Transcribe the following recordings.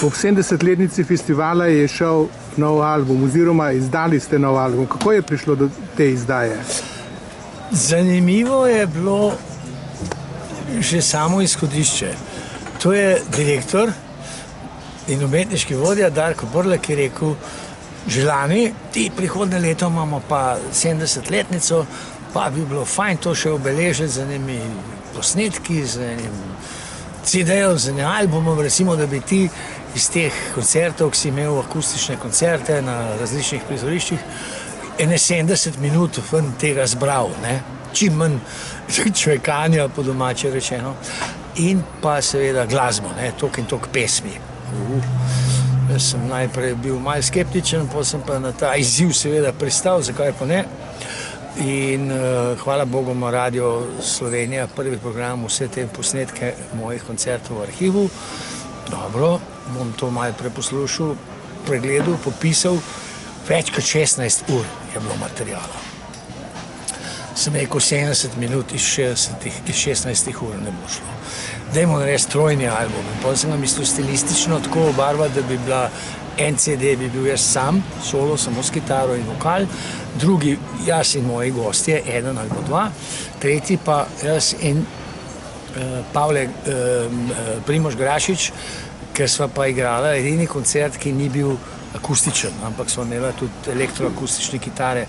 Ob 70-letnici festivala je šel nov album, oziroma izdali ste nov album. Kako je prišlo do te izdaje? Zanimivo je bilo že samo izhodišče. To je direktor in umetniški vodja Darko Borlek, ki je rekel, že lani, prihodnje leto imamo pa 70-letnico, pa bi bilo fajn to še obeležiti z enimi posnetki, z enim CD-jem, z enim albumom, recimo, da bi ti iz teh koncertov, ki si imel akustične koncerte na različnih prizoriščih, 70 minut ven tega zbral, ne? Čim manj čvekanja, po domače rečeno, in pa seveda glasbo, ne? Tok in tok pesmi. Jaz sem najprej bil malo skeptičen, potem sem pa na ta izziv seveda pristal, zakaj pa ne. In hvala Bogu ima Radio Slovenija prvi program vse te posnetke mojih koncertov v arhivu. Dobro, bom to malo preposlušal, pregledal, popisal. Več kot 16 ur je bilo materijala. Sem rekel 70 minut iz 16 ur ne bo šlo. Dajmo narediti trojni album. In potem sem ga mislil stilistično tako obarvati, da bi bila en CD bi bil jaz sam, solo, samo s kitaro in vokal, drugi jaz in moji gostje, eden ali dva, tretji pa jaz in Pavle Primož Grašič, ker sva pa igrala edini koncert, ki ni bil akustičen, ampak sva imela tudi elektroakustične kitare.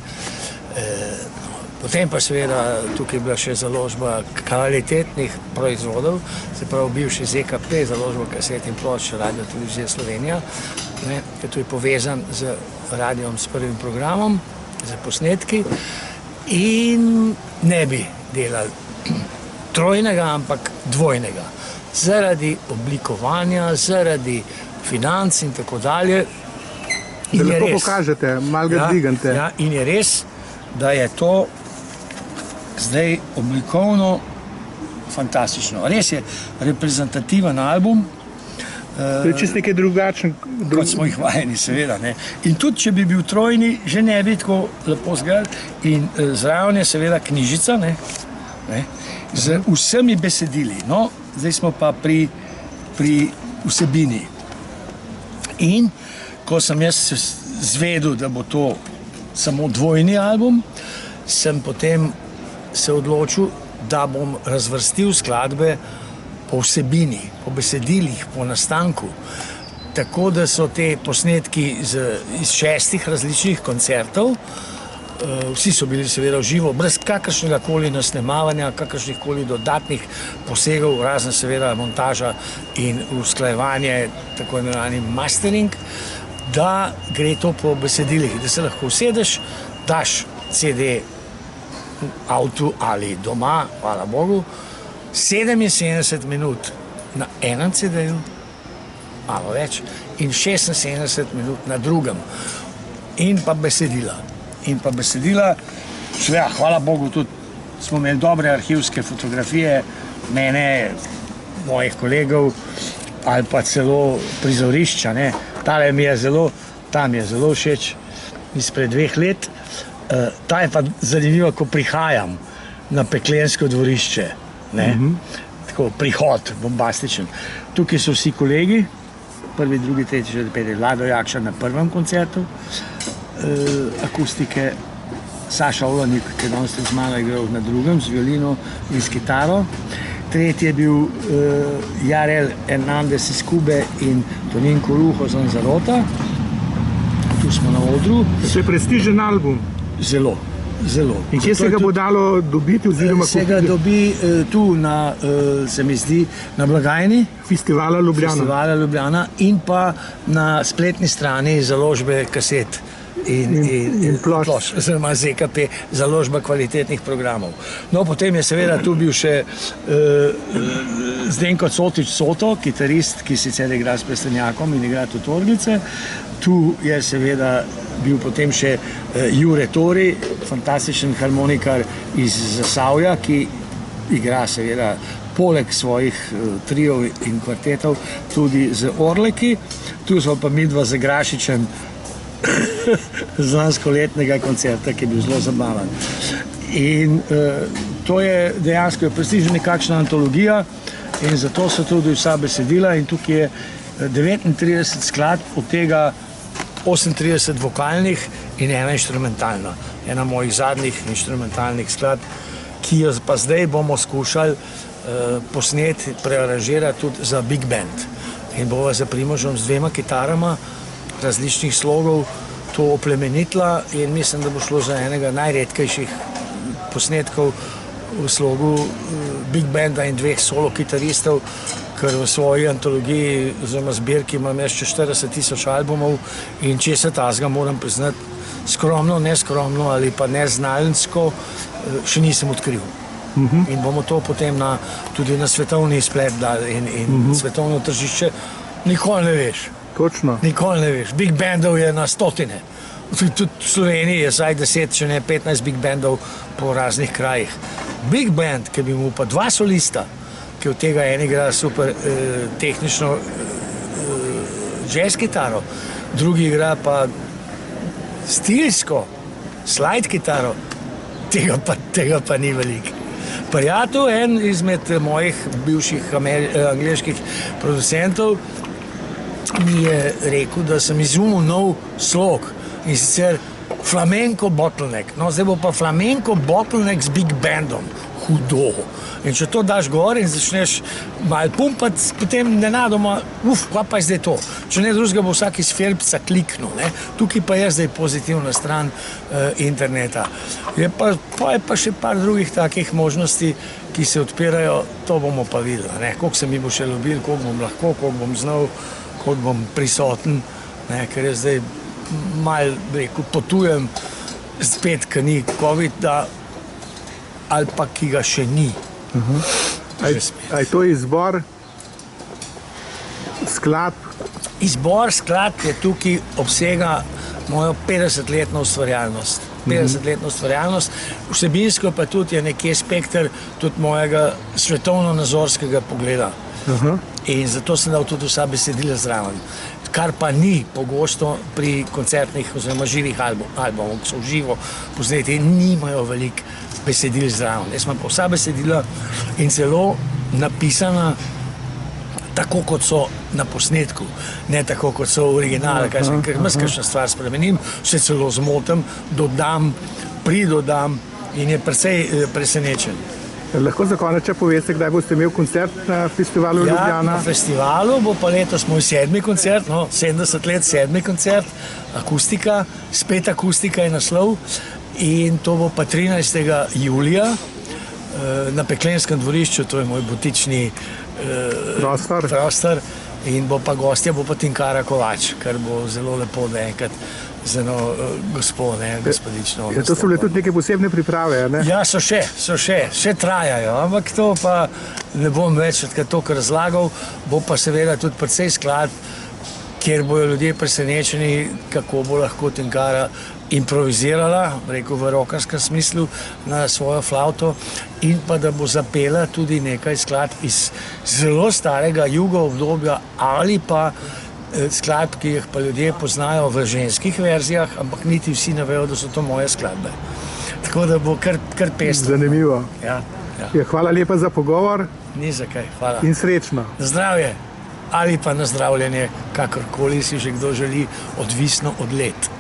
Potem pa seveda tukaj je bila še založba kvalitetnih proizvodov, se pravi bivši ZKP, založba kaset in plošč Radio Televizije Slovenija, ki tu je povezan z radijom s prvim programom, z posnetki, in ne bi delali trojnega, ampak dvojnega. Zaradi oblikovanja, zaradi financ in tako dalje. Da lahko pokažete, malo ga dvigante. Ja, in je res, da je to zdaj oblikovno fantastično. Res je reprezentativen album. To je čist nekaj drugačen. Kot smo jih vajeni, seveda. In tudi, če bi bil trojni, že ne bi tako lepo zgledal. In zraven je seveda knjižica, z vsemi besedili. No, zdaj smo pa pri vsebini. In ko sem jaz zvedel, da bo to samo dvojni album, sem potem se odločil, da bom razvrstil skladbe po vsebini, po besedilih, po nastanku. Tako da so te posnetki iz 6 različnih koncertov, vsi so bili seveda v živo, brez kakršnega koli nasnemavanja, kakršnih koli dodatnih posegov, razen seveda montaža in usklajevanje, tako imenovani mastering, da gre to po besedilih, da se lahko usedeš, daš CD v avtu ali doma, hvala Bogu, 77 minut na enem CD-ju, malo več, in 76 minut na drugem. In pa besedila. In pa besedila, seveda, hvala Bogu, tudi smo imeli dobre arhivske fotografije, mene, mojih kolegov, ali pa celo prizorišča, Tale mi je zelo, tam je zelo všeč, izpred 2 let. Ta je pa zanimiva, ko prihajam na Peklensko dvorišče. Tako, prihod, bombastičen. Tukaj so vsi kolegi, prvi, drugi, tretji, četrti, Vlado Jakša na prvem koncertu, akustike, Saša Olanik, ki je danes z mano igral na drugem, z violino in s kitaro. Tretji je bil Jarel Hernandez iz Kube in Tonin Koruho z Lanzarota. Tu smo na odru. To je prestižen album. Zelo, zelo. In kje se ga bo dalo dobiti? Se ga dobi tu, se mi zdi, na blagajni Festivala Ljubljana in pa na spletni strani založbe kaset in plošč, oziroma ZKP, založba kvalitetnih programov. No, potem je seveda tu bil še Zdenko Cotič Soto, kitarist, ki sicer igra s Plestenjakom in igra tudi orglice. Tu je seveda bil potem še Jure Tori, fantastičen harmonikar iz Zasavja, ki igra seveda poleg svojih triov in kvartetov tudi z orleki. Tu smo pa midva z Grašičem z lanskoletnega koncerta, ki je bil zelo zabaven. In to je dejansko prestižna nekakšna antologija in zato so tudi vsa besedila in tukaj je 39 skladb, od tega 38 vokalnih in ena inštrumentalna. Ena mojih zadnjih inštrumentalnih skladb, ki jo pa zdaj bomo skušali posneti, prearanžirati tudi za big band. In bova za Primožem z 2 kitarama različnih slogov to oplemenitila in mislim, da bo šlo za enega najredkejših posnetkov v slogu big banda in 2 solo kitaristov, ker v svoji antologiji oziroma zbirki imam jaz še 40 000 albumov in česa tazga moram priznati, skromno, neskromno ali pa neznalnsko še nisem odkril. In bomo to potem tudi na svetovni splet dali in svetovno tržišče. Nikoli ne veš. Točno. Nikoli ne veš. Big bandov je na stotine. Tudi v Sloveniji je zdaj 10, če ne 15 big bandov po raznih krajih. Big band, ki bi mu pa 2 solista, ki od tega en igra super tehnično jazz kitaro, drugi igra pa stilsko slide kitaro, tega pa ni veliko. Prijatelj, en izmed mojih bivših angleških producentov, mi je rekel, da sem izumil nov slog in sicer flamenco bottleneck. No, zdaj bo pa flamenco bottleneck z big bandom. Hudo. In če to daš gor in začneš malo pumpati, potem nenadoma, kaj pa je zdaj to? Če ne drugega bo vsak iz Felpca kliknil, ne? Tukaj pa je zdaj pozitivna stran interneta. Je pa še par drugih takih možnosti, ki se odpirajo, to bomo pa videli, ne? Koliko se mi bo še ljubil, koliko bom lahko, koliko bom znal, koliko bom prisoten, ne? Ker je zdaj malo, rekel, potujem spet, ker ni COVID, da ali pa ki ga še ni. A je to izbor skladb? Izbor skladb je tukaj obsega mojo 50-letno ustvarjalnost. 50-letno ustvarjalnost, vsebinsko pa tudi je nekje spekter tudi mojega svetovno-nazorskega pogleda. In zato sem dal tudi vsa besedila zraven. Kar pa ni pogosto pri koncertnih oziroma živih albumov, ki so v živo posneti in nimajo veliko besedil zraven. Jaz imam pa vsa besedila in celo napisana tako, kot so na posnetku, ne tako, kot so v originalu, ker jaz kakšno stvar spremenim, se celo zmotim, dodam, pridodam in je precej presenečen. Lahko za konec poveste, kdaj boste imeli koncert na festivalu Ljubljana? Ja, na festivalu bo pa letos moj 7. koncert, 70 let 7. koncert, akustika, spet akustika je naslov in to bo pa 13. julija na Peklenskem dvorišču, to je moj butični prostor in bo pa gostja, bo pa Tinkara Kovač, kar bo zelo lepo, da enkrat z eno gospodično. To so bile tudi neke posebne priprave, ne? Ja, so še trajajo, ampak to pa ne bom več toliko razlagal, bo pa seveda tudi precej skladb, kjer bojo ljudje presenečeni, kako bo lahko Tinkara improvizirala, rekel v rockerskem smislu, na svojo flavto in pa da bo zapela tudi nekaj skladb iz zelo starega jugo obdobja ali pa skladb, ki jih pa ljudje poznajo v ženskih verzijah, ampak niti vsi ne vejo, da so to moje skladbe. Tako da bo kar pestro. Zanimivo. Ja. Hvala lepa za pogovor. Ni za kaj, hvala. In srečno. Zdravje ali pa nazdravljanje, kakorkoli si že kdo želi, odvisno od let.